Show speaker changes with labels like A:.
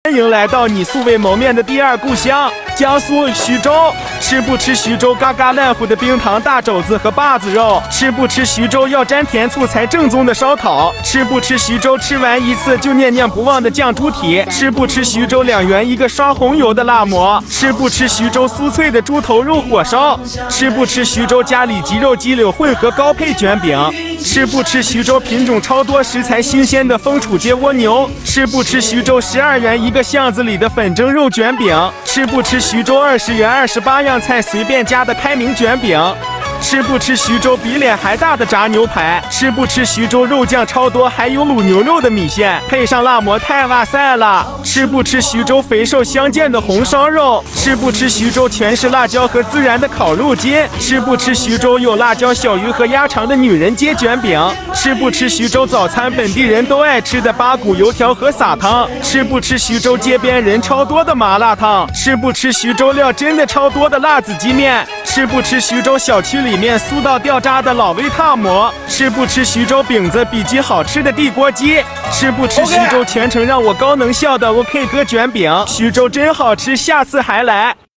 A: 欢迎来到你素未谋面的第二故乡江苏徐州，吃不吃徐州嘎嘎烂乎的冰糖大肘子和把子肉？吃不吃徐州要沾甜醋才正宗的烧烤？吃不吃徐州吃完一次就念念不忘的酱猪蹄？吃不吃徐州2元一个刷红油的辣馍？吃不吃徐州酥脆的猪头肉火烧？吃不吃徐州家里脊肉鸡柳混合高配卷饼？吃不吃徐州品种超多食材新鲜的丰楚街蜗牛？吃不吃徐州12元一个巷子里的粉蒸肉卷饼？吃不吃徐州20元28样菜随便加的开明卷饼？吃不吃徐州比脸还大的炸牛排？吃不吃徐州肉酱超多还有卤牛肉的米线，配上辣馍太哇塞了？吃不吃徐州肥瘦相间的红烧肉？吃不吃徐州全是辣椒和孜然的烤肉筋？吃不吃徐州有辣椒小鱼和鸭肠的女人街卷饼？吃不吃徐州早餐本地人都爱吃的八股油条和撒汤？吃不吃徐州街边人超多的麻辣烫？吃不吃徐州料真的超多的辣子鸡面？吃不吃徐州小区里面酥到掉渣的老味踏馍？吃不吃徐州饼子比鸡好吃的地锅鸡？吃不吃徐州全程让我高能笑的 OK 哥卷饼？徐州真好吃，下次还来。